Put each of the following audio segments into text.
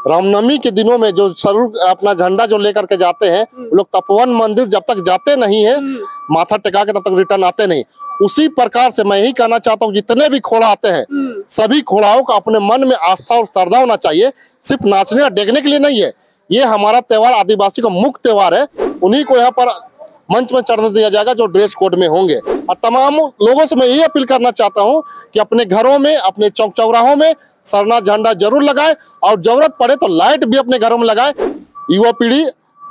रामनवमी के दिनों में जो सरूल अपना झंडा जो लेकर के जाते हैं, लोग तपोवन मंदिर जब तक जाते नहीं है, माथा टिका के तब तक रिटर्न आते नहीं। उसी प्रकार से मैं यही कहना चाहता हूँ, जितने भी घोड़ा आते हैं, सभी घोड़ाओं का अपने मन में आस्था और श्रद्धा होना चाहिए। सिर्फ नाचने और डेगने के लिए नहीं है। ये हमारा त्योहार आदिवासी का मुख्य त्योहार है। उन्हीं को यहाँ पर मंच में चढ़ने दिया जाएगा जो ड्रेस कोड में होंगे। और तमाम लोगों से मैं यही अपील करना चाहता हूँ कि अपने घरों में, अपने चौक चौराहों में सरना झंडा जरूर लगाए, और जरूरत पड़े तो लाइट भी अपने घरों में लगाए। युवा पीढ़ी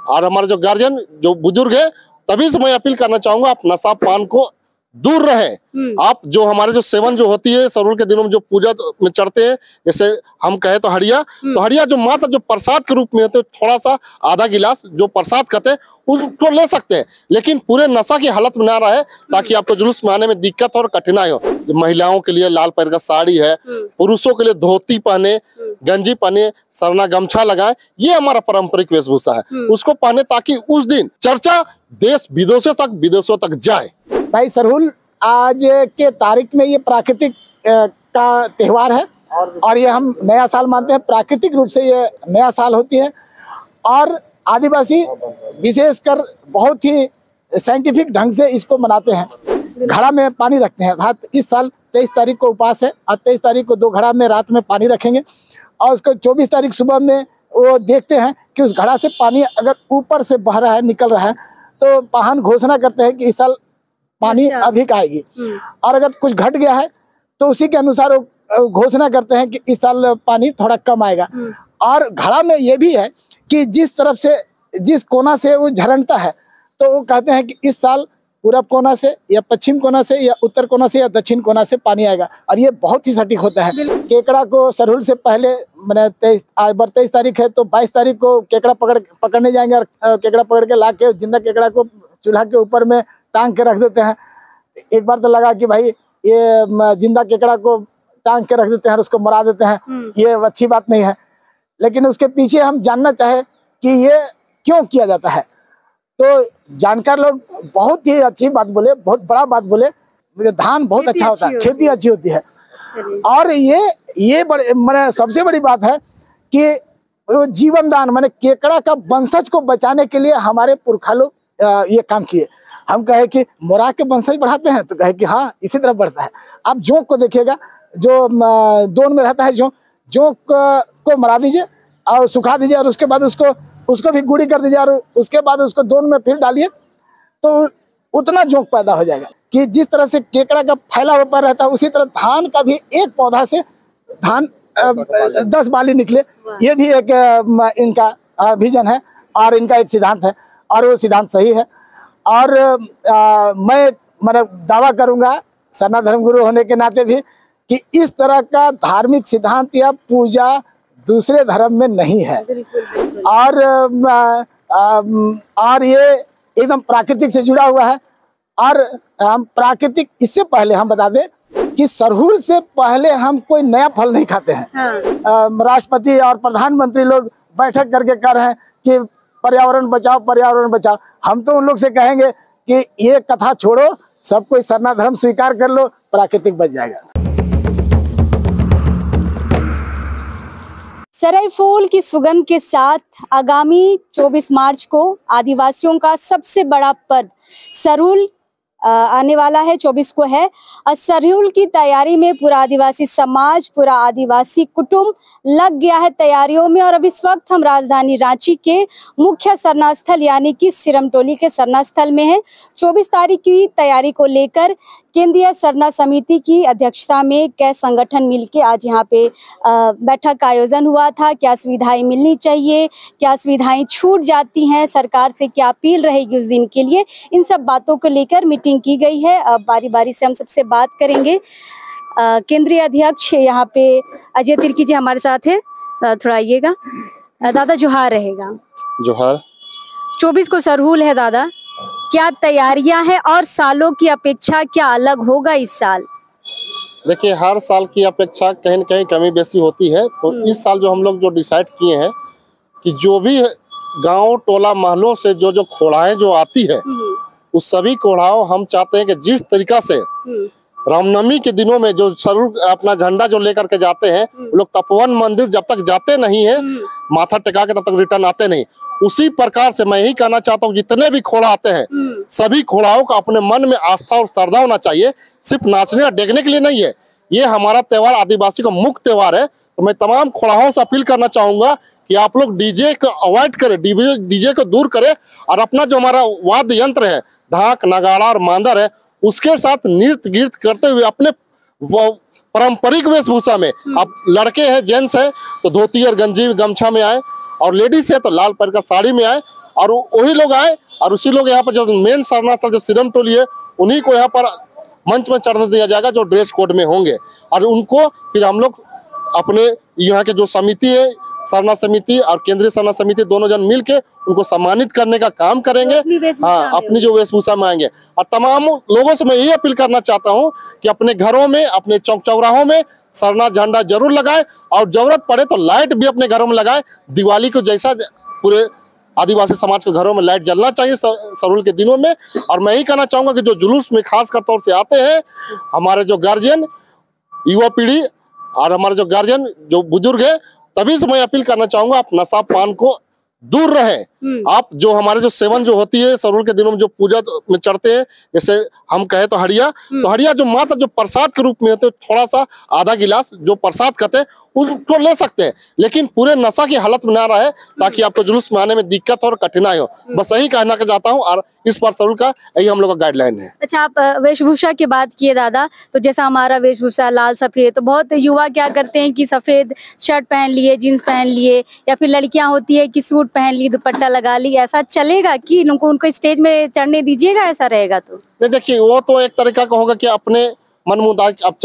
और हमारे जो गार्जियन, जो बुजुर्ग है, तभी से मैं अपील करना चाहूंगा, आप नशा पान को दूर रहे। आप जो हमारे जो सेवन जो होती है सरूल के दिनों में, जो पूजा में चढ़ते हैं, जैसे हम कहे तो हड़िया, तो हड़िया जो मात्र जो प्रसाद के रूप में होते हैं, थोड़ा सा आधा गिलास जो प्रसाद कहते हैं उसको ले सकते हैं, लेकिन पूरे नशा की हालत में ना रहे, ताकि आपको जुलूस में आने में दिक्कत और कठिनाई हो। महिलाओं के लिए लाल पैर का साड़ी है, पुरुषों के लिए धोती पहने, गंजी पहने, सरना गमछा लगाए, ये हमारा पारंपरिक वेशभूषा है, उसको पहने, ताकि उस दिन चर्चा देश विदेशों तक जाए। भाई सरूल आज के तारीख में ये प्राकृतिक का त्यौहार है, और ये हम नया साल मानते हैं। प्राकृतिक रूप से ये नया साल होती है, और आदिवासी विशेषकर बहुत ही साइंटिफिक ढंग से इसको मनाते हैं। घड़ा में पानी रखते हैं। इस साल 23 तारीख को उपवास है, और 23 तारीख को 2 घड़ा में रात में पानी रखेंगे, और उसको 24 तारीख सुबह में वो देखते हैं कि उस घड़ा से पानी अगर ऊपर से बह रहा है, निकल रहा है, तो पाहन घोषणा करते हैं कि इस साल पानी अधिक आएगी। और अगर कुछ घट गया है तो उसी के अनुसार वो घोषणा करते हैं कि इस साल पानी थोड़ा कम आएगा। और घड़ा में ये भी है कि जिस तरफ से, जिस कोना से वो झरनता है, तो वो कहते हैं कि इस साल पूरब कोना से या पश्चिम कोना से या उत्तर कोना से या दक्षिण कोना से पानी आएगा। और ये बहुत ही सटीक होता है। केकड़ा को सरूल से पहले, मैंने 23 तारीख है, तो 22 तारीख को केकड़ा पकड़ने जाएंगे, और केकड़ा पकड़ के ला के जिंदा केकड़ा को चूल्हा के ऊपर में टांग के रख देते हैं। एक बार तो लगा कि भाई ये जिंदा केकड़ा को टांग के रख देते हैं और उसको मरा देते हैं, ये अच्छी बात नहीं है। लेकिन उसके पीछे हम जानना चाहे कि ये क्यों किया जाता है, तो जानकार लोग बहुत ही अच्छी बात बोले, बहुत बड़ा बात बोले। धान बहुत अच्छा होता है, खेती अच्छी होती है। और ये बड़े, मैंने सबसे बड़ी बात है कि जीवन दान, मैंने केकड़ा का वंशज को बचाने के लिए हमारे पुरखा लोग ये काम किए। हम कहे कि मोरा के वंशज बढ़ाते हैं, तो कहे कि हाँ इसी तरह बढ़ता है। आप जोंक को देखिएगा, जो दोन में रहता है, जोंक को मरा दीजिए और सुखा दीजिए, और उसके बाद उसको भी गुड़ी कर दीजिए, और उसके बाद उसको दोन में फिर डालिए, तो उतना जोंक पैदा हो जाएगा। कि जिस तरह से केकड़ा का फैला हुआ पैर रहता है, उसी तरह धान का भी एक पौधा से धान 10 बाली निकले, ये भी एक इनका विजन है, और इनका एक सिद्धांत है, और वो सिद्धांत सही है। और मैं दावा करूंगा सरना धर्मगुरु होने के नाते भी कि इस तरह का धार्मिक सिद्धांत या पूजा दूसरे धर्म में नहीं है। और ये एकदम प्राकृतिक से जुड़ा हुआ है। और हम प्राकृतिक, इससे पहले हम बता दें कि सरहुल से पहले हम कोई नया फल नहीं खाते हैं। राष्ट्रपति और प्रधानमंत्री लोग बैठक करके कर रहे हैं कि पर्यावरण बचाओ, पर्यावरण बचाओ। हम तो उन लोग से कहेंगे कि ये कथा छोड़ो, सब कोई सरना धर्म स्वीकार कर लो, प्राकृतिक बच जाएगा। सरई फूल की सुगंध के साथ आगामी 24 मार्च को आदिवासियों का सबसे बड़ा पर्व सरूल आने वाला है, 24 को है। और सरूल की तैयारी में पूरा आदिवासी समाज, पूरा आदिवासी कुटुंब लग गया है तैयारियों में। और अब इस वक्त हम राजधानी रांची के मुख्य सरना स्थल यानी कि सिरमटोली के सरना स्थल में है। 24 तारीख की तैयारी को लेकर केंद्रीय सरना समिति की अध्यक्षता में कई संगठन मिलकर आज यहाँ पे बैठक का आयोजन हुआ था। क्या सुविधाएं मिलनी चाहिए, क्या सुविधाएं छूट जाती हैं, सरकार से क्या अपील रहेगी उस दिन के लिए, इन सब बातों को लेकर मीटिंग की गई है। अब बारी बारी से हम सबसे बात करेंगे। केंद्रीय अध्यक्ष यहाँ पे अजय तिर्की जी हमारे साथ है, थोड़ा आइएगा। दादा जोहार रहेगा। जोहार। 24 को सरहुल है दादा, क्या तैयारियां हैं और सालों की अपेक्षा क्या अलग होगा इस साल? देखिए, हर साल की अपेक्षा कहीं न कहीं कमी बेसी होती है। तो इस साल जो हम लोग जो डिसाइड किए हैं कि जो भी गांव टोला महलों से जो घोड़ाएं जो आती है, उस सभी घोड़ाओं हम चाहते हैं कि जिस तरीका से रामनवमी के दिनों में जो सरूल अपना झंडा जो लेकर के जाते हैं, लोग तपोवन मंदिर जब तक जाते नहीं है, माथा टिका के तब तक रिटर्न आते नहीं। उसी प्रकार से मैं यही कहना चाहता हूँ, जितने भी घोड़ा आते हैं, सभी घोड़ाओं का अपने मन में आस्था और श्रद्धा होना चाहिए, सिर्फ नाचने और देखने के लिए नहीं है। ये हमारा त्योहार आदिवासी का मुख्य त्योहार है। तो मैं तमाम घोड़ाओं से अपील करना चाहूंगा कि आप लोग डीजे को अवॉइड करें, डीजे को दूर करें और अपना जो हमारा वाद्य यंत्र है, ढाक, नगाड़ा और मांदर है, उसके साथ नृत्य गीत करते हुए अपने पारंपरिक वेशभूषा में, आप लड़के हैं, जेंट्स हैं तो धोती और गंजी गमछा में आए, और लेडीज है तो लाल पर का साड़ी में आए, और वही लोग आए। और उसी लोग यहाँ पर जो मेन सरना स्थल जो सिरम टोली है, उन्हीं को यहाँ पर मंच में चढ़ने दिया जाएगा जो ड्रेस कोड में होंगे। और उनको फिर हम लोग अपने यहाँ के जो समिति है, सरना समिति और केंद्रीय सरना समिति, दोनों जन मिलके उनको सम्मानित करने का काम करेंगे। हाँ, अपनी जो वेशभूषा में आएंगे। और तमाम लोगों से मैं यही अपील करना चाहता हूँ कि अपने घरों में, अपने चौक चौराहों में सरना झंडा जरूर लगाए, और जरूरत पड़े तो लाइट भी अपने घरों में लगाए। दिवाली को जैसा पूरे आदिवासी समाज के घरों में लाइट जलना चाहिए सरूल के दिनों में। और मैं यही कहना चाहूंगा कि जो जुलूस में खासकर तौर से आते हैं, हमारे जो गार्जियन, युवा पीढ़ी और हमारे जो गार्जियन जो बुजुर्ग है, तभी से मैं अपील करना चाहूंगा, आप नशा पान को दूर रहे। आप जो हमारे जो सेवन जो होती है सरूल के दिनों में, जो पूजा में चढ़ते हैं, जैसे हम कहे तो हड़िया, तो हड़िया जो मात्र जो प्रसाद के रूप में होते हैं, थोड़ा सा आधा गिलास जो प्रसाद कहते हैं उसको ले सकते हैं, लेकिन पूरे नशा की हालत में ना रहे, ताकि आपको जुलूस में आने में दिक्कत और कठिनाई हो। बस यही कहना चाहता हूँ, और इस बार सरूल का यही हम लोग का गाइडलाइन है। अच्छा, आप वेशभूषा की बात किए दादा, तो जैसा हमारा वेशभूषा लाल सफेद, तो बहुत युवा क्या करते हैं कि सफेद शर्ट पहन लिए, जीन्स पहन लिए, या फिर लड़कियां होती है कि सूट पहन ली, दुपट्टा लगा ली। ऐसा चलेगा कि उनको स्टेज में चढ़ने दीजिएगा? ऐसा रहेगा तो नहीं, देखिए वो तो एक तरीका का होगा कि अपने मन मुताबिक आप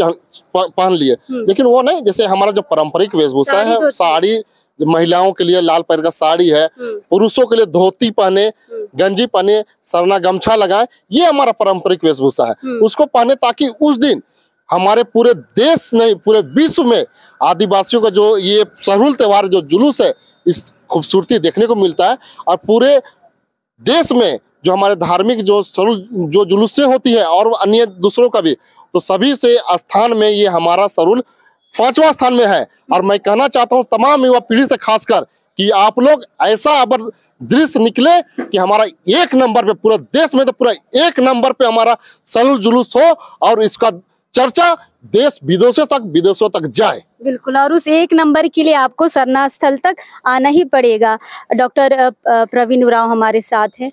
पहन लिए, लेकिन वो नहीं, जैसे हमारा जो पारंपरिक वेशभूषा है, साड़ी महिलाओं के लिए लाल पर का साड़ी है, पुरुषों के लिए धोती पहने, गंजी पहने, सरना गमछा लगाए, ये हमारा पारंपरिक वेशभूषा है। उसको पहने ताकि उस दिन हमारे पूरे देश नहीं, पूरे विश्व में आदिवासियों का जो ये सरूल त्योहार जो जुलूस है, इस खूबसूरती देखने को मिलता है। और पूरे देश में जो हमारे धार्मिक जो सरूल जो जुलूसें होती है, और अन्य दूसरों का भी, तो सभी से स्थान में ये हमारा सरूल 5वां स्थान में है। और मैं कहना चाहता हूँ तमाम युवा पीढ़ी से खासकर कि आप लोग ऐसा अबर दृश्य निकले कि हमारा 1 नंबर पे, पूरे देश में तो पूरा 1 नंबर पे हमारा सरूल जुलूस हो, और इसका चर्चा देश विदेशों तक जाए। बिल्कुल, और उस 1 नंबर के लिए आपको सरना स्थल तक आना ही पड़ेगा। डॉक्टर प्रवीण उरांव हमारे साथ हैं।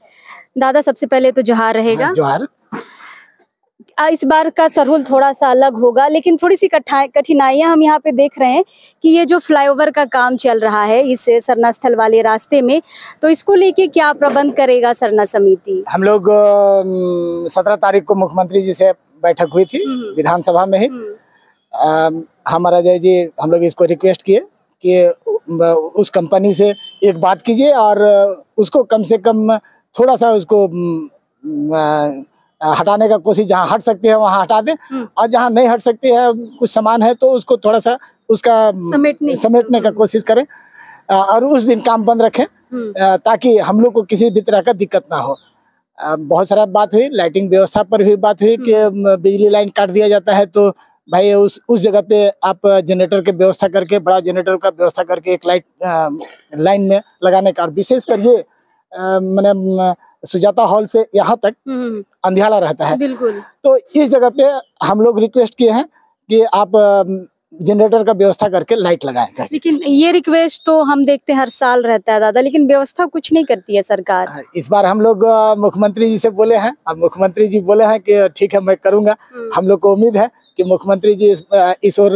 दादा, सबसे पहले तो जोहार रहेगा। जोहार। इस बार का सरूल थोड़ा सा अलग होगा, लेकिन थोड़ी सी कठिनाइयां हम यहाँ पे देख रहे हैं कि ये जो फ्लाईओवर का काम चल रहा है इस सरना स्थल वाले रास्ते में, तो इसको लेके क्या प्रबंध करेगा सरना समिति? हम लोग 17 तारीख को मुख्यमंत्री जी से बैठक हुई थी विधानसभा में ही। हमारा जय जी, हम लोग इसको रिक्वेस्ट किए कि उस कंपनी से एक बात कीजिए, और उसको कम से कम थोड़ा सा उसको हटाने का कोशिश, जहाँ हट सकती है वहाँ हटा दें, और जहाँ नहीं हट सकती है, कुछ सामान है तो उसको थोड़ा सा उसका समेटने का कोशिश करें, और उस दिन काम बंद रखें, ताकि हम लोग को किसी भी तरह का दिक्कत ना हो। बहुत सारा बात हुई, लाइटिंग व्यवस्था पर भी बात हुई कि बिजली लाइन काट दिया जाता है, तो भाई उस जगह पे आप जनरेटर की व्यवस्था करके, बड़ा जनरेटर का व्यवस्था करके एक लाइन में लगाने का, और विशेषकर ये मैंने सुजाता हॉल से यहाँ तक अंधियाला रहता है, बिल्कुल, तो इस जगह पे हम लोग रिक्वेस्ट किए हैं कि आप जनरेटर का व्यवस्था करके लाइट लगाएं। लेकिन ये रिक्वेस्ट तो हम देखते हैं हर साल रहता है दादा, लेकिन व्यवस्था कुछ नहीं करती है सरकार। इस बार हम लोग मुख्यमंत्री जी से बोले हैं, अब मुख्यमंत्री जी बोले हैं कि ठीक है मैं करूंगा। हम लोग को उम्मीद है कि मुख्यमंत्री जी इस ओर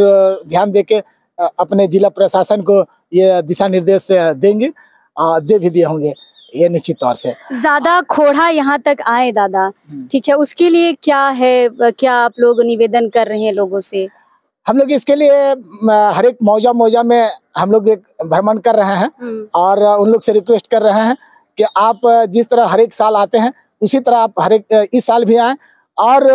ध्यान देके अपने जिला प्रशासन को ये दिशा निर्देश देंगे, दे भी दिए होंगे ये निश्चित तौर से। ज्यादा घोड़ा यहाँ तक आए दादा, ठीक है, उसके लिए क्या है, क्या आप लोग निवेदन कर रहे हैं लोगों से? हम लोग इसके लिए हर एक मौजा में हम लोग एक भ्रमण कर रहे हैं, और उन लोग से रिक्वेस्ट कर रहे हैं कि आप जिस तरह हर एक साल आते हैं उसी तरह आप हर एक इस साल भी आएं, और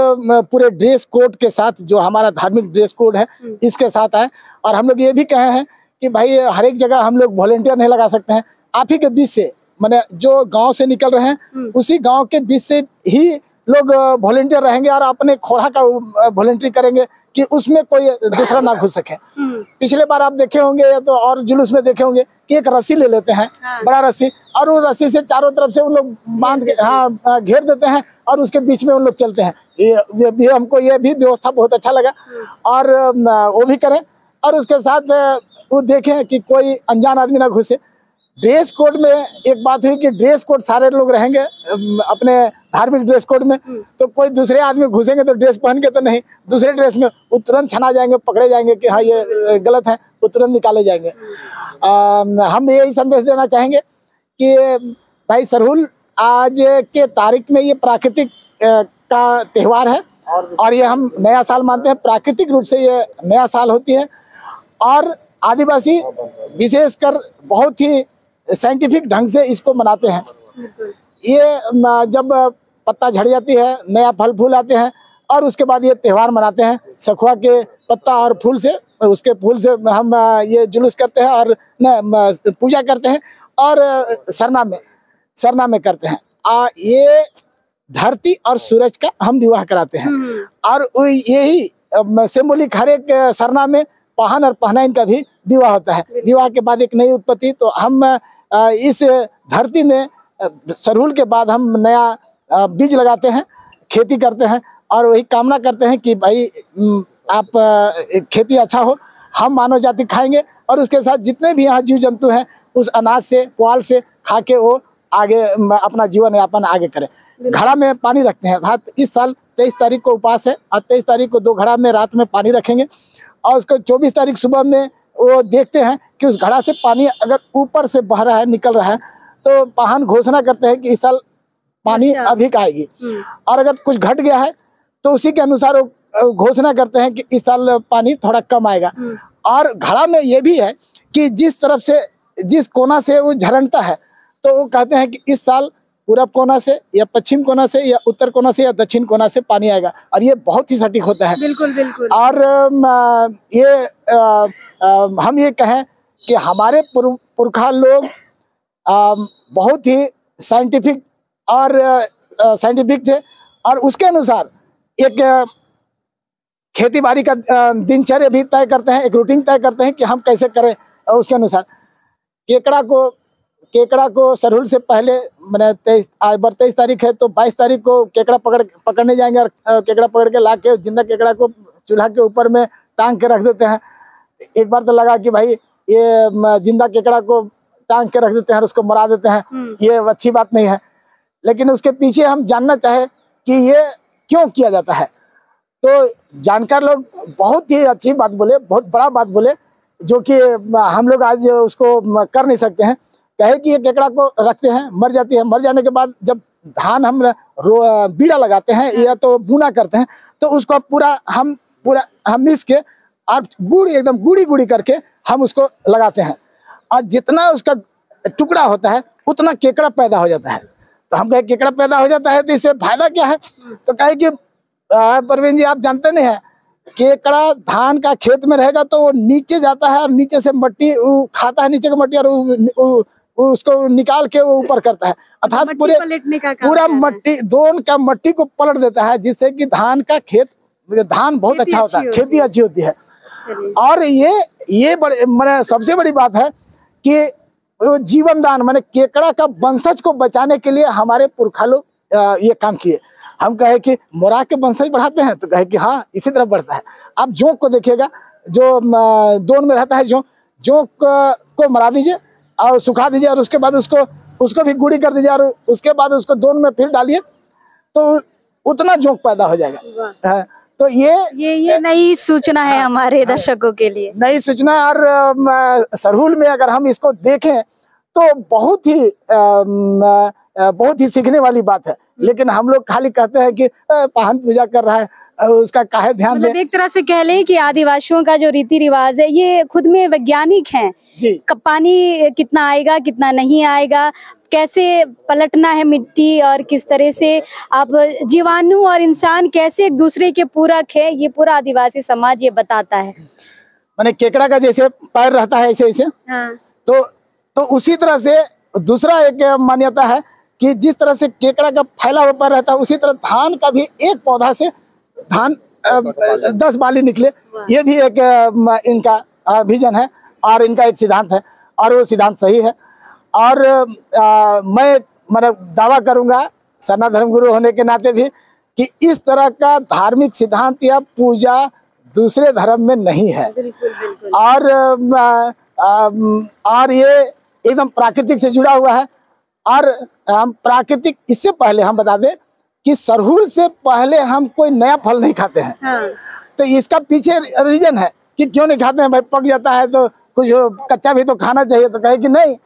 पूरे ड्रेस कोड के साथ, जो हमारा धार्मिक ड्रेस कोड है इसके साथ आए। और हम लोग ये भी कहे हैं कि भाई हर एक जगह हम लोग वॉलंटियर नहीं लगा सकते हैं, आप ही के बीच से, माने जो गांव से निकल रहे हैं उसी गांव के बीच से ही लोग वॉलंटियर रहेंगे और अपने खोड़ा का वॉलंटियर करेंगे कि उसमें कोई दूसरा ना घुस सके। पिछले बार आप देखे होंगे या तो और जुलूस में देखे होंगे कि एक रस्सी ले लेते हैं, बड़ा रस्सी, और वो रस्सी से चारों तरफ से उन लोग बांध के घेर देते हैं और उसके बीच में उन लोग चलते हैं। ये हमको ये भी व्यवस्था बहुत अच्छा लगा और वो भी करें। और उसके साथ वो देखें कि कोई अनजान आदमी ना घुसे। ड्रेस कोड में एक बात हुई कि ड्रेस कोड सारे लोग रहेंगे अपने धार्मिक ड्रेस कोड में, तो कोई दूसरे आदमी घुसेंगे तो ड्रेस पहन के तो नहीं, दूसरे ड्रेस में वो तुरंत छना जाएंगे, पकड़े जाएंगे कि हाँ ये गलत है, वो तुरंत निकाले जाएंगे। हम यही संदेश देना चाहेंगे कि भाई सरहुल आज के तारीख में ये प्राकृतिक का त्यौहार है और ये हम नया साल मानते हैं। प्राकृतिक रूप से ये नया साल होती है और आदिवासी विशेषकर बहुत ही साइंटिफिक ढंग से इसको मनाते हैं। ये जब पत्ता झड़ जाती है, नया फल फूल आते हैं और उसके बाद ये त्यौहार मनाते हैं। सखुआ के पत्ता और फूल से, उसके फूल से हम ये जुलूस करते हैं और पूजा करते हैं और सरना में करते हैं। ये धरती और सूरज का हम विवाह कराते हैं और यही सिंबॉलिक हर एक सरना में पाहन और पहनाइन का भी विवाह होता है। विवाह के बाद एक नई उत्पत्ति, तो हम इस धरती में सरहुल के बाद हम नया बीज लगाते हैं, खेती करते हैं और वही कामना करते हैं कि भाई आप खेती अच्छा हो, हम मानव जाति खाएंगे और उसके साथ जितने भी यहाँ जीव जंतु हैं उस अनाज से, पुआल से खा के वो आगे अपना जीवन यापन आगे करें। घड़ा में पानी रखते हैं। इस साल 23 तारीख को उपास है और 23 तारीख को 2 घड़ा में रात में पानी रखेंगे और उसको 24 तारीख सुबह में वो देखते हैं कि उस घड़ा से पानी अगर ऊपर से बह रहा है, निकल रहा है, तो पाहन घोषणा करते हैं कि इस साल पानी अधिक आएगी और अगर कुछ घट गया है तो उसी के अनुसार वो घोषणा करते हैं कि इस साल पानी थोड़ा कम आएगा। और घड़ा में ये भी है कि जिस तरफ से, जिस कोना से वो झरनता है, तो वो कहते हैं कि इस साल पूरब कोना से या पश्चिम कोना से या उत्तर कोना से या दक्षिण कोना से पानी आएगा और ये बहुत ही सटीक होता है। बिल्कुल बिल्कुल। और हम ये कहें कि हमारे पुरखा लोग बहुत ही साइंटिफिक थे और उसके अनुसार एक खेती बाड़ी का दिनचर्या भी तय करते हैं, एक रूटीन तय करते हैं कि हम कैसे करें। उसके अनुसार केकड़ा को सरहुल से पहले मैंने 23 तारीख है तो 22 तारीख को केकड़ा पकड़ने जाएंगे और केकड़ा पकड़ के ला के जिंदा केकड़ा को चूल्हा के ऊपर में टांग के रख देते हैं। एक बार तो लगा कि भाई ये जिंदा केकड़ा को टांग के रख देते हैं और उसको मरा देते हैं, ये अच्छी बात नहीं है। लेकिन उसके पीछे हम जानना चाहे कि ये क्यों किया जाता है, तो जानकार लोग बहुत ही अच्छी बात बोले, बहुत बड़ा बात बोले, जो कि हम लोग आज उसको कर नहीं सकते हैं। कहे कि ये केकड़ा को रखते हैं, मर जाती है, मर जाने के बाद जब धान हम बीड़ा लगाते हैं या तो बुना करते हैं तो उसको हम मिस के और एकदम गुड़ी करके हम उसको लगाते हैं और जितना उसका टुकड़ा होता है उतना केकड़ा पैदा हो जाता है। तो हम कहे केकड़ा पैदा हो जाता है तो इससे फायदा क्या है, तो कहे कि परवीन जी आप जानते नहीं है, केकड़ा धान का खेत में रहेगा तो वो नीचे जाता है और नीचे से मट्टी खाता है, नीचे की मट्टी, और उसको निकाल के वो ऊपर करता है, अर्थात पूरा मट्टी दोन का मट्टी को पलट देता है, जिससे कि धान बहुत अच्छा होता है, खेती अच्छी होती है। और ये मैंने सबसे बड़ी बात है कि जीवन दान, मैंने केकड़ा का वंशज को बचाने के लिए हमारे पुरखा लोग ये काम किए। हम कहे कि मोरा के वंशज बढ़ाते हैं, तो कहे कि हाँ इसी तरह बढ़ता है। आप जोंक को देखिएगा, जो दोन में रहता है, जोंक को मरा दीजिए और सुखा दीजिए और उसके बाद उसको भी गुड़ी कर दीजिए और उसके बाद उसको दोन में फिर डालिए तो उतना जोंक पैदा हो जाएगा। तो ये नई सूचना है हमारे दर्शकों के लिए, नई सूचना। और सरहुल में अगर हम इसको देखें तो बहुत ही सीखने वाली बात है, लेकिन हम लोग खाली कहते हैं कि पाहन पूजा कर रहा है, उसका काहे ध्यान दें। एक तरह से कह लें कि आदिवासियों का जो रीति रिवाज है ये खुद में वैज्ञानिक हैं जी। पानी कितना आएगा, कितना नहीं आएगा, कैसे पलटना है मिट्टी और किस तरह से आप जीवाणु और इंसान कैसे एक दूसरे के पूरक है, ये पूरा आदिवासी समाज ये बताता है। माने केकड़ा का जैसे पैर रहता है ऐसे हाँ। तो उसी तरह से दूसरा एक मान्यता है कि जिस तरह से केकड़ा का फैला हुआ रहता है, उसी तरह धान का भी एक पौधा से धान 10 बाली निकले। ये भी एक इनका विजन है और इनका एक सिद्धांत है, और वो सिद्धांत सही है। और मैं मतलब दावा करूंगा सरना धर्मगुरु होने के नाते भी कि इस तरह का धार्मिक सिद्धांत या पूजा दूसरे धर्म में नहीं है। और ये एकदम प्राकृतिक से जुड़ा हुआ है। और हम प्राकृतिक, इससे पहले हम बता दें कि सरहुल से पहले हम कोई नया फल नहीं खाते हैं। हाँ। तो इसका पीछे रीजन है कि क्यों नहीं खाते हैं भाई, पक जाता है तो कुछ कच्चा भी तो खाना चाहिए। तो कहे कि नहीं,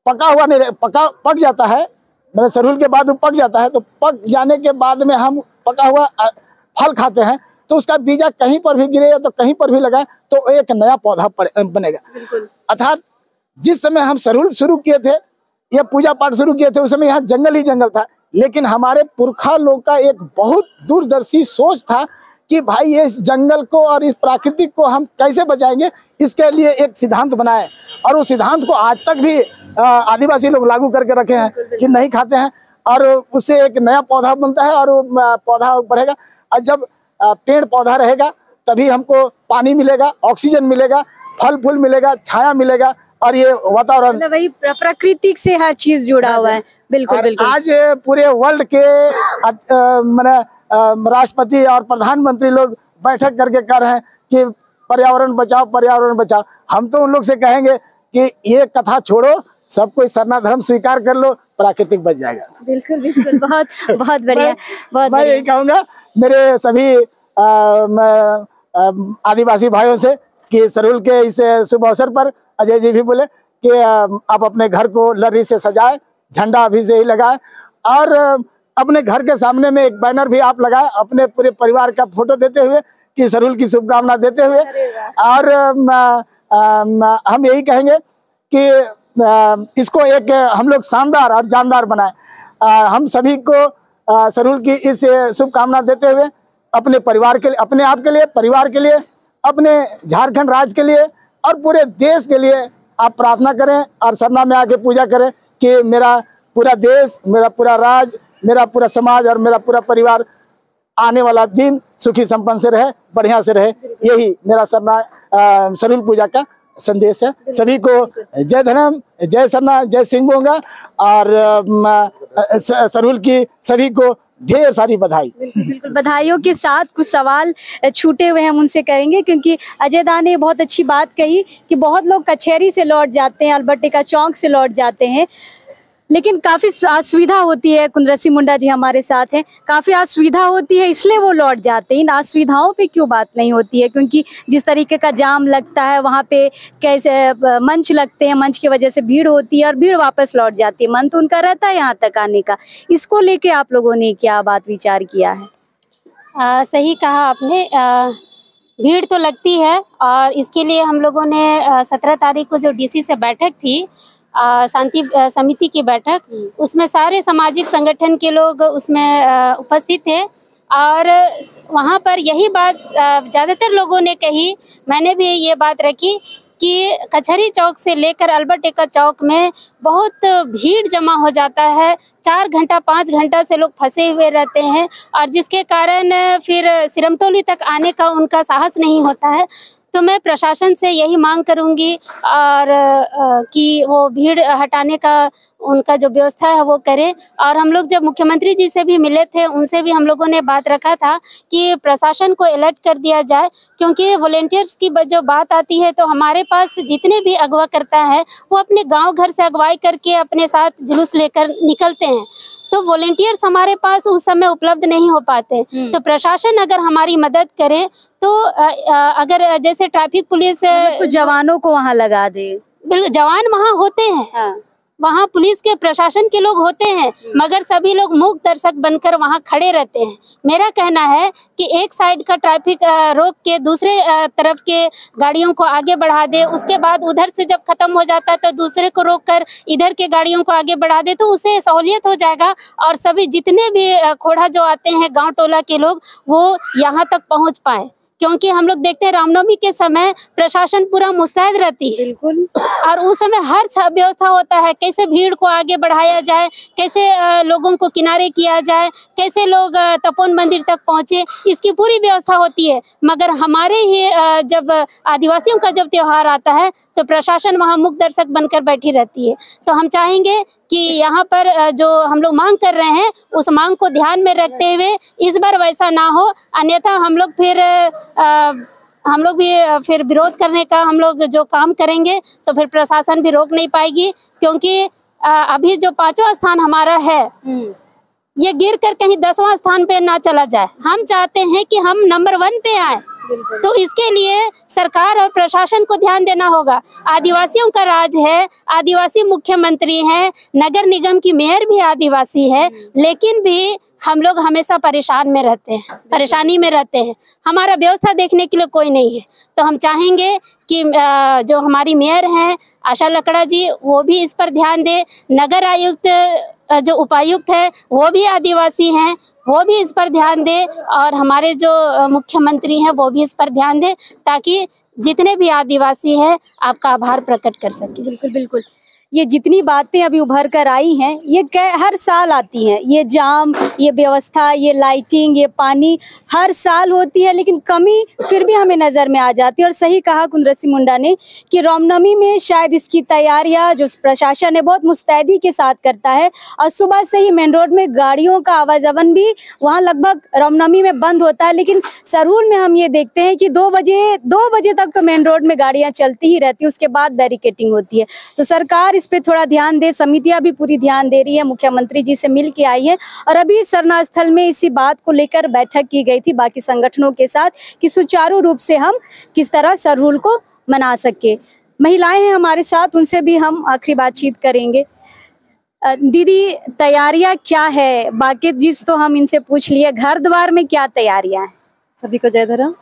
पका हुआ नहीं, पक जाता है, मैंने सरहुल के बाद वो पक जाता है, तो पक जाने के बाद में हम पका हुआ फल खाते हैं, तो उसका बीजा कहीं पर भी गिरे या तो कहीं पर भी लगाए तो एक नया पौधा बनेगा। अर्थात जिस समय हम सरहुल शुरू किए थे या पूजा पाठ शुरू किए थे, उस समय यहाँ जंगल ही जंगल था, लेकिन हमारे पुरखा लोग का एक बहुत दूरदर्शी सोच था कि भाई इस जंगल को और इस प्राकृतिक को हम कैसे बचाएंगे, इसके लिए एक सिद्धांत बनाए। और उस सिद्धांत को आज तक भी आदिवासी लोग लागू करके रखे हैं कि नहीं खाते हैं, और उससे एक नया पौधा बनता है और वो पौधा बढ़ेगा। और जब पेड़ पौधा रहेगा तभी हमको पानी मिलेगा, ऑक्सीजन मिलेगा, फल फूल मिलेगा, छाया मिलेगा, और ये वातावरण मतलब वही प्रकृति से हर चीज जुड़ा हुआ है। बिल्कुल बिल्कुल। आज पूरे वर्ल्ड के राष्ट्रपति और प्रधानमंत्री लोग बैठक करके कर रहे हैं कि पर्यावरण बचाओ, पर्यावरण बचाओ। हम तो उन लोग से कहेंगे कि ये कथा छोड़ो, सब कोई सरना धर्म स्वीकार कर लो, प्राकृतिक बच जाएगा। बिल्कुल बिल्कुल, बहुत बहुत बढ़िया, बहुत मैं यही कहूँगा मेरे सभी आदिवासी भाइयों से कि सरहुल के इस शुभ अवसर पर अजय जी भी बोले कि आप अपने घर को लर्री से सजाए, झंडा अभी से ही लगाए, और अपने घर के सामने में एक बैनर भी आप लगाए अपने पूरे परिवार का फोटो देते हुए कि सरहुल की शुभकामना देते हुए। और हम यही कहेंगे कि इसको एक हम लोग शानदार और जानदार बनाए। हम सभी को सरहुल की इस शुभकामना देते हुए अपने परिवार के लिए, अपने आप के लिए, परिवार के लिए, अपने झारखंड राज्य के लिए और पूरे देश के लिए आप प्रार्थना करें और सरना में आके पूजा करें कि मेरा पूरा देश, मेरा पूरा राज्य, मेरा पूरा समाज और मेरा पूरा परिवार आने वाला दिन सुखी संपन्न से रहे, बढ़िया से रहे। यही मेरा सरहुल पूजा का संदेश है। सभी को जय धर्म, जय सरना, जय सिंह बोंगा, और सरहुल की सभी को ढेर सारी बधाई। बिल्कुल, बधाइयों के साथ कुछ सवाल छूटे हुए हैं, हम उनसे करेंगे, क्योंकि अजय दा ने बहुत अच्छी बात कही कि बहुत लोग कचहरी से लौट जाते हैं, अल्बर्ट चौक से लौट जाते हैं, लेकिन काफ़ी असुविधा होती है। कुंदरसी मुंडा जी हमारे साथ हैं, काफ़ी असुविधा होती है इसलिए वो लौट जाते हैं। इन असुविधाओं पे क्यों बात नहीं होती है? क्योंकि जिस तरीके का जाम लगता है वहाँ पे, कैसे मंच लगते हैं, मंच की वजह से भीड़ होती है और भीड़ वापस लौट जाती है। मन तो उनका रहता है यहाँ तक आने का। इसको लेके आप लोगों ने क्या बात विचार किया है? सही कहा आपने, भीड़ तो लगती है, और इसके लिए हम लोगों ने 17 तारीख को जो डीसी से बैठक थी, शांति समिति की बैठक, उसमें सारे सामाजिक संगठन के लोग उसमें उपस्थित थे, और वहाँ पर यही बात ज़्यादातर लोगों ने कही, मैंने भी ये बात रखी कि कचहरी चौक से लेकर अल्बर्ट एक्का चौक में बहुत भीड़ जमा हो जाता है। 4 घंटा 5 घंटा से लोग फंसे हुए रहते हैं, और जिसके कारण फिर सिरमटोली तक आने का उनका साहस नहीं होता है। तो मैं प्रशासन से यही मांग करूंगी और कि वो भीड़ हटाने का उनका जो व्यवस्था है वो करें। और हम लोग जब मुख्यमंत्री जी से भी मिले थे, उनसे भी हम लोगों ने बात रखा था कि प्रशासन को अलर्ट कर दिया जाए, क्योंकि वॉलेंटियर्स की जो बात आती है तो हमारे पास जितने भी अगवा करता है वो अपने गांव घर से अगवाई करके अपने साथ जुलूस लेकर निकलते हैं, तो वॉलेंटियर्स हमारे पास उस समय उपलब्ध नहीं हो पाते। तो प्रशासन अगर हमारी मदद करे तो अगर जैसे ट्रैफिक पुलिस तो जवानों को वहाँ लगा दे। बिल्कुल, जवान वहाँ होते हैं। हाँ। वहाँ पुलिस के प्रशासन के लोग होते हैं, मगर सभी लोग मूक दर्शक बनकर वहाँ खड़े रहते हैं। मेरा कहना है कि एक साइड का ट्रैफिक रोक के दूसरे तरफ के गाड़ियों को आगे बढ़ा दे, उसके बाद उधर से जब खत्म हो जाता है तो दूसरे को रोककर इधर के गाड़ियों को आगे बढ़ा दे, तो उससे सहूलियत हो जाएगा और सभी जितने भी खोड़ा जो आते हैं गाँव टोला के लोग वो यहाँ तक पहुँच पाए। क्योंकि हम लोग देखते हैं रामनवमी के समय प्रशासन पूरा मुस्तैद रहती है, बिल्कुल, और उस समय हर व्यवस्था होता है, कैसे भीड़ को आगे बढ़ाया जाए, कैसे लोगों को किनारे किया जाए, कैसे लोग तपोवन मंदिर तक पहुंचे, इसकी पूरी व्यवस्था होती है। मगर हमारे ही जब आदिवासियों का जब त्योहार आता है तो प्रशासन वहां मूक दर्शक बनकर बैठी रहती है। तो हम चाहेंगे कि यहाँ पर जो हम लोग मांग कर रहे हैं उस मांग को ध्यान में रखते हुए इस बार वैसा ना हो, अन्यथा हम लोग भी फिर विरोध करने का हम लोग जो काम करेंगे तो फिर प्रशासन भी रोक नहीं पाएगी, क्योंकि अभी जो 5वां स्थान हमारा है ये गिर कर कहीं 10वां स्थान पे ना चला जाए। हम चाहते हैं कि हम नंबर 1 पे आए, तो इसके लिए सरकार और प्रशासन को ध्यान देना होगा। आदिवासियों का राज है, आदिवासी मुख्यमंत्री हैं, नगर निगम की मेयर भी आदिवासी है, लेकिन भी हम लोग हमेशा परेशानी में रहते हैं। हमारा व्यवस्था देखने के लिए कोई नहीं है। तो हम चाहेंगे कि जो हमारी मेयर हैं आशा लकड़ा जी, वो भी इस पर ध्यान दे। नगर आयुक्त जो उपायुक्त है वो भी आदिवासी हैं, वो भी इस पर ध्यान दे, और हमारे जो मुख्यमंत्री हैं वो भी इस पर ध्यान दे, ताकि जितने भी आदिवासी हैं आपका आभार प्रकट कर सके। बिल्कुल बिल्कुल। ये जितनी बातें अभी उभर कर आई हैं ये हर साल आती हैं, ये जाम, ये व्यवस्था, ये लाइटिंग, ये पानी हर साल होती है, लेकिन कमी फिर भी हमें नज़र में आ जाती है। और सही कहा कुंद्रसी मुंडा ने कि रामनवमी में शायद इसकी तैयारियां जो प्रशासन है बहुत मुस्तैदी के साथ करता है, और सुबह से ही मेन रोड में गाड़ियों का आवाजावन भी वहाँ लगभग रामनवमी में बंद होता है। लेकिन सरूल में हम ये देखते हैं कि 2 बजे तक तो मेन रोड में गाड़ियाँ चलती ही रहती है, उसके बाद बैरिकेटिंग होती है। तो सरकार इस पे थोड़ा ध्यान दे, समितियां भी पूरी ध्यान दे रही है, मुख्यमंत्री जी से मिल के आई है, और अभी सरना स्थल में इसी बात को लेकर बैठक की गई थी बाकी संगठनों के साथ कि सुचारू रूप से हम किस तरह सरूल को मना सके। महिलाएं हैं हमारे साथ, उनसे भी हम आखिरी बातचीत करेंगे। दीदी, तैयारियां क्या है? बाकी चीज तो हम इनसे पूछ लिए, घर द्वार में क्या तैयारियां हैं? सभी को जय धर्म।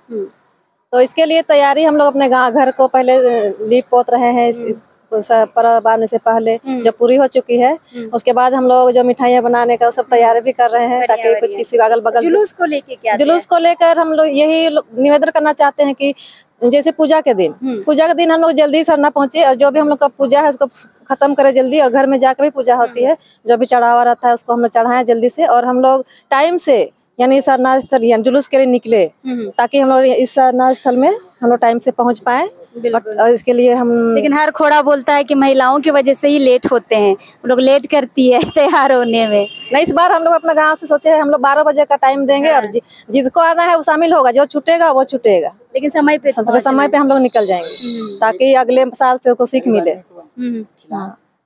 तो इसके लिए तैयारी हम लोग अपने घर को पहले लीप पोत रहे हैं, पर्व आने से पहले जो पूरी हो चुकी है। उसके बाद हम लोग जो मिठाइयाँ बनाने का सब तैयारी भी कर रहे हैं, ताकि कुछ किसी अगल बगल जुलूस को लेकर हम लोग यही निवेदन करना चाहते हैं कि जैसे पूजा के दिन हम लोग जल्दी सरना पहुंचे, और जो भी हम लोग का पूजा है उसको खत्म करें जल्दी, और घर में जाकर भी पूजा होती है, जो भी चढ़ावा रहता है उसको हम लोग चढ़ाएं जल्दी से, और हम लोग टाइम से यानी सरना स्थल यानी जुलूस के लिए निकले, ताकि हम लोग इस सरना स्थल में हम लोग टाइम से पहुंच पाए। और इसके लिए हम, लेकिन हर खोड़ा बोलता है कि महिलाओं की वजह से ही लेट होते हैं, वो लोग लेट करती है तैयार होने में। नहीं, इस बार हम लोग अपना गांव से सोचे हैं हम लोग 12 बजे का टाइम देंगे, और जिसको आना है वो शामिल होगा, जो छूटेगा वो छूटेगा, लेकिन समय पे हम लोग निकल जाएंगे, ताकि अगले साल से उसको सीख मिले।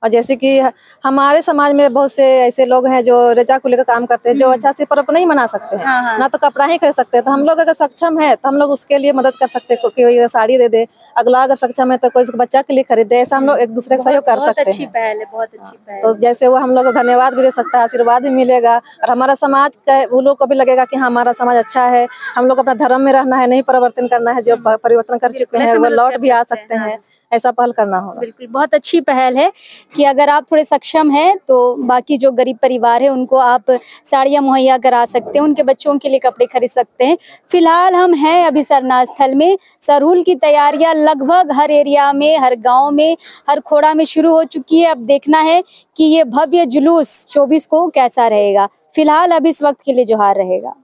और जैसे कि हमारे समाज में बहुत से ऐसे लोग हैं जो रजा को लेकर काम करते हैं, जो अच्छा से पर्व नहीं मना सकते हैं, ना तो कपड़ा ही खरीद सकते हैं। तो हम लोग अगर सक्षम है तो हम लोग उसके लिए मदद कर सकते हैं, कोई साड़ी दे दे, अगला अगर सक्षम है तो कोई बच्चा के लिए खरीदे, ऐसा हम लोग एक दूसरे का सहयोग कर सकते हैं। बहुत अच्छी पहल है, बहुत अच्छी पहल। तो जैसे वो हम लोग धन्यवाद भी दे सकता है, आशीर्वाद भी मिलेगा, और हमारा समाज का वो लोग को भी लगेगा कि हाँ हमारा समाज अच्छा है, हम लोग अपना धर्म में रहना है, नहीं परिवर्तन करना है, जो परिवर्तन कर चुके हैं वो लौट भी आ सकते हैं, ऐसा पहल करना होगा। बिल्कुल, बहुत अच्छी पहल है कि अगर आप थोड़े सक्षम हैं तो बाकी जो गरीब परिवार है उनको आप साड़ियाँ मुहैया करा सकते हैं, उनके बच्चों के लिए कपड़े खरीद सकते हैं। फिलहाल हम हैं अभी सरना स्थल में। सरूल की तैयारियां लगभग हर एरिया में, हर गांव में, हर खोड़ा में शुरू हो चुकी है। अब देखना है कि ये भव्य जुलूस 24 को कैसा रहेगा। फिलहाल अब इस वक्त के लिए जोहार रहेगा।